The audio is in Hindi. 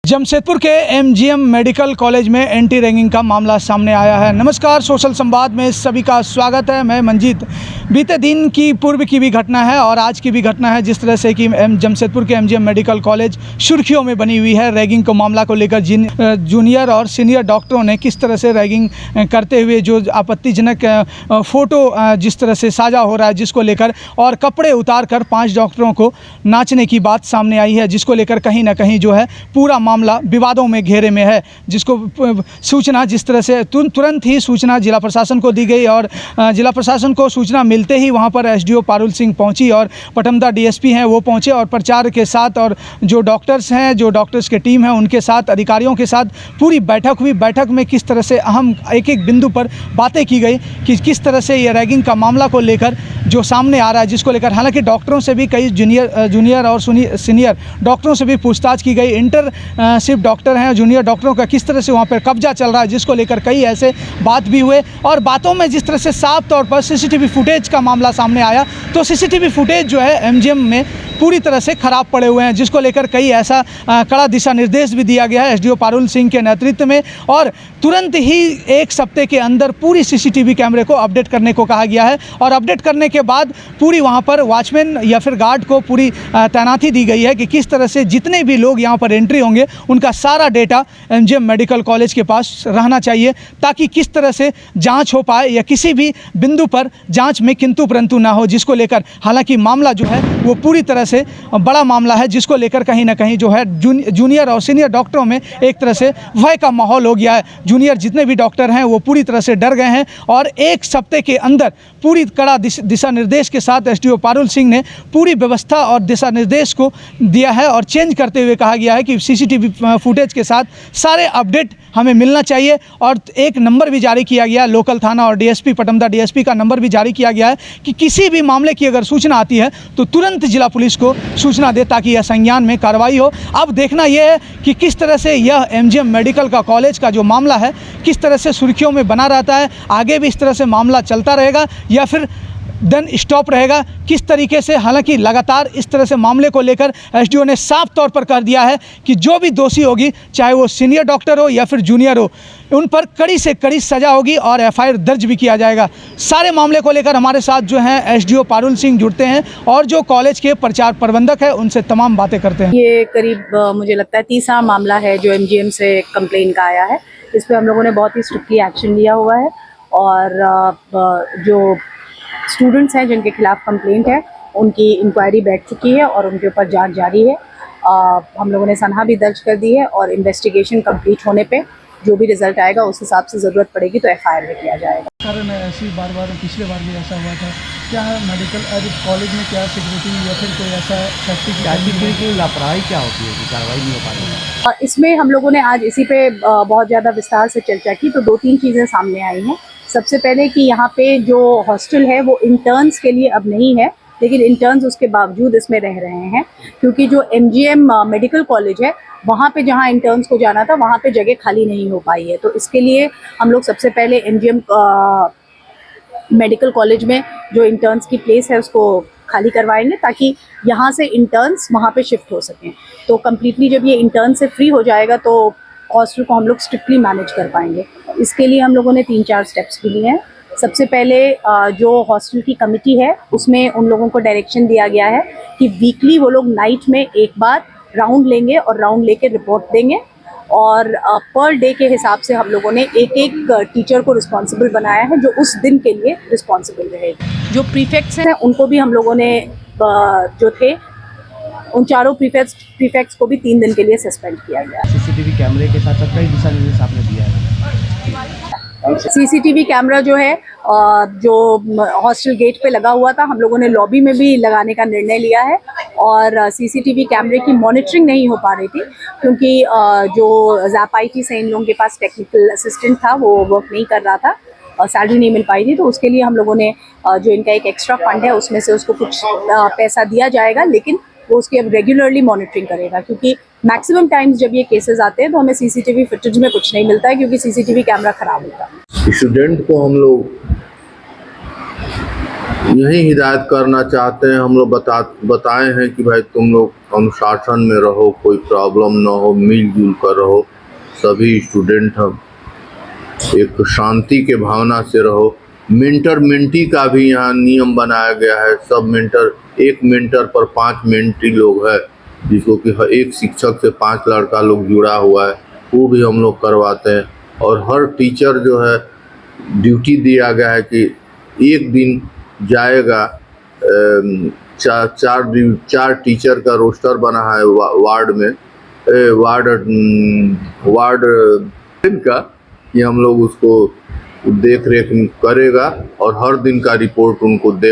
जमशेदपुर के एमजीएम मेडिकल कॉलेज में एंटी रैगिंग का मामला सामने आया है। नमस्कार, सोशल संवाद में सभी का स्वागत है। मैं मंजीत। बीते दिन की पूर्व की भी घटना है और आज की भी घटना है। जिस तरह से कि जमशेदपुर के एमजीएम मेडिकल कॉलेज सुर्खियों में बनी हुई है। रैगिंग को मामला को लेकर जूनियर और सीनियर डॉक्टरों ने किस तरह से रैगिंग करते हुए जो आपत्तिजनक फ़ोटो जिस तरह से साझा हो रहा है, जिसको लेकर और कपड़े उतार कर 5 डॉक्टरों को नाचने की बात सामने आई है, जिसको लेकर कहीं ना कहीं जो है पूरा मामला विवादों में घेरे में है। जिसको सूचना जिस तरह से तुरंत ही सूचना जिला प्रशासन को दी गई और जिला प्रशासन को सूचना मिलते ही वहां पर एसडीओ पारुल सिंह पहुंची और पटमदा डीएसपी हैं वो पहुंचे और प्रचार के साथ और जो डॉक्टर्स हैं, जो डॉक्टर्स की टीम है उनके साथ, अधिकारियों के साथ पूरी बैठक हुई। बैठक में किस तरह से अहम एक एक बिंदु पर बातें की गई कि किस तरह से ये रैगिंग का मामला को लेकर जो सामने आ रहा है, जिसको लेकर हालांकि डॉक्टरों से भी कई जूनियर और सीनियर डॉक्टरों से भी पूछताछ की गई। इंटर्नशिप डॉक्टर हैं, जूनियर डॉक्टरों का किस तरह से वहाँ पर कब्जा चल रहा है, जिसको लेकर कई ऐसे बात भी हुए और बातों में जिस तरह से साफ तौर पर सीसीटीवी फुटेज का मामला सामने आया तो सीसीटीवी फुटेज जो है एमजीएम में पूरी तरह से ख़राब पड़े हुए हैं, जिसको लेकर कई ऐसा कड़ा दिशा निर्देश भी दिया गया है एसडीओ पारुल सिंह के नेतृत्व में और तुरंत ही 1 सप्ताह के अंदर पूरी सीसीटीवी कैमरे को अपडेट करने को कहा गया है और अपडेट करने के बाद पूरी वहाँ पर वॉचमैन या फिर गार्ड को पूरी तैनाती दी गई है कि किस तरह से जितने भी लोग यहाँ पर एंट्री होंगे उनका सारा डेटा एमजीएम मेडिकल कॉलेज के पास रहना चाहिए, ताकि किस तरह से जांच हो पाए या किसी भी बिंदु पर जांच में किंतु परंतु ना हो। जिसको लेकर हालांकि मामला जो है वो पूरी तरह से बड़ा मामला है, जिसको लेकर कहीं ना कहीं जो है जूनियर और सीनियर डॉक्टरों में एक तरह से भय का माहौल हो गया है। जूनियर जितने भी डॉक्टर हैं वो पूरी तरह से डर गए हैं और 1 सप्ताह के अंदर पूरी कड़ा दिशा निर्देश के साथ एसडीओ पारुल सिंह ने पूरी व्यवस्था और दिशा निर्देश को दिया है और चेंज करते हुए कहा गया है कि सीसीटीवी फुटेज के साथ सारे अपडेट हमें मिलना चाहिए और एक नंबर भी जारी किया गया, लोकल थाना और डीएसपी पटमदा डीएसपी का नंबर भी जारी किया गया है कि किसी भी मामले की अगर सूचना आती है तो तुरंत जिला पुलिस को सूचना दे ताकि यह संज्ञान में कार्रवाई हो। अब देखना यह है कि किस तरह से यह एमजीएम मेडिकल का कॉलेज का जो मामला है किस तरह से सुर्खियों में बना रहता है, आगे भी इस तरह से मामला चलता रहेगा या फिर देन स्टॉप रहेगा, किस तरीके से। हालांकि लगातार इस तरह से मामले को लेकर एसडीओ ने साफ तौर पर कह दिया है कि जो भी दोषी होगी, चाहे वो सीनियर डॉक्टर हो या फिर जूनियर हो, उन पर कड़ी से कड़ी सज़ा होगी और एफआईआर दर्ज भी किया जाएगा। सारे मामले को लेकर हमारे साथ जो हैं एसडीओ पारुल सिंह जुड़ते हैं और जो कॉलेज के प्रचार प्रबंधक है उनसे तमाम बातें करते हैं। ये करीब मुझे लगता है 30वां मामला है जो एमजीएम से कंप्लेन का आया है। इस पर हम लोगों ने बहुत ही स्ट्रिक्टली एक्शन लिया हुआ है और जो स्टूडेंट्स हैं जिनके खिलाफ कंप्लेंट है उनकी इंक्वायरी बैठ चुकी है और उनके ऊपर जांच जारी है। हम लोगों ने सनहा भी दर्ज कर दी है और इन्वेस्टिगेशन कंप्लीट होने पे जो भी रिजल्ट आएगा उस हिसाब से ज़रूरत पड़ेगी तो एफआईआर भी किया जाएगा। कारण ऐसी बार पिछले बार भी ऐसा हुआ था, क्या मेडिकल कॉलेज में क्या सिक्योरिटी या फिर कोई ऐसा सेफ्टी की लापरवाही क्या होती है कि कार्रवाई नहीं हो पा रही है? इसमें हम लोगों ने आज इसी पे बहुत ज़्यादा विस्तार से चर्चा की तो 2-3 चीज़ें सामने आई हैं। सबसे पहले कि यहाँ पे जो हॉस्टल है वो इंटर्न्स के लिए अब नहीं है, लेकिन इंटर्न्स उसके बावजूद इसमें रह रहे हैं क्योंकि जो एमजीएम मेडिकल कॉलेज है वहाँ पे जहाँ इंटर्न्स को जाना था वहाँ पे जगह खाली नहीं हो पाई है। तो इसके लिए हम लोग सबसे पहले एमजीएम मेडिकल कॉलेज में जो इंटर्न्स की प्लेस है उसको खाली करवाएंगे ताकि यहाँ से इंटर्न्स वहाँ पे शिफ्ट हो सकें। तो कम्प्लीटली जब ये इंटर्न से फ्री हो जाएगा तो हॉस्टल को हम लोग स्ट्रिक्टली मैनेज कर पाएंगे। इसके लिए हम लोगों ने 3-4 स्टेप्स भी लिए हैं। सबसे पहले जो हॉस्टल की कमिटी है उसमें उन लोगों को डायरेक्शन दिया गया है कि वीकली वो लोग नाइट में एक बार राउंड लेंगे और राउंड लेके रिपोर्ट देंगे और पर डे के हिसाब से हम लोगों ने एक टीचर को रिस्पॉन्सिबल बनाया है जो उस दिन के लिए रिस्पॉन्सिबल रहेगा। जो प्रीफेक्ट्स हैं उनको भी हम लोगों ने जो थे उन चारों प्रीफेक्ट्स को भी 3 दिन के लिए सस्पेंड किया गया। सीसीटीवी कैमरे के साथ कई दिशा निर्देश आपने दिया है। सीसीटीवी कैमरा जो है जो हॉस्टल गेट पे लगा हुआ था हम लोगों ने लॉबी में भी लगाने का निर्णय लिया है और सीसीटीवी कैमरे की मॉनिटरिंग नहीं हो पा रही थी क्योंकि जो ज़ैप आईटी से इन लोगों के पास टेक्निकल असिस्टेंट था वो वर्क नहीं कर रहा था और सैलरी नहीं मिल पाई थी। तो उसके लिए हम लोगों ने जो इनका एक एक्स्ट्रा फंड है उसमें से उसको कुछ पैसा दिया जाएगा, लेकिन वो उसकी अब रेगुलरली मॉनिटरिंग करेगा क्योंकि मैक्सिमम टाइम्स जब ये केसेस आते हैं तो हमें सीसीटीवी फुटेज में कुछ नहीं मिलता है क्योंकि सीसीटीवी कैमरा खराब होता है। स्टूडेंट को हम लोग यही हिदायत करना चाहते हैं। हम लोग बताए हैं कि भाई तुम लोग अनुशासन में रहो, कोई प्रॉब्लम ना हो, मिलजुल कर रहो, सभी स्टूडेंट हम एक शांति के भावना से रहो। मेंटर मेंटी का भी यहाँ नियम बनाया गया है। सब मेंटर, एक मेंटर पर 5 मेंटी लोग है, जिसको कि हर एक शिक्षक से 5 लड़का लोग जुड़ा हुआ है, वो भी हम लोग करवाते हैं। और हर टीचर जो है ड्यूटी दिया गया है कि एक दिन जाएगा, चार टीचर का रोस्टर बना है वार्ड में, वार्ड का, कि हम लोग उसको देख रेख करेगा और हर दिन का रिपोर्ट उनको दे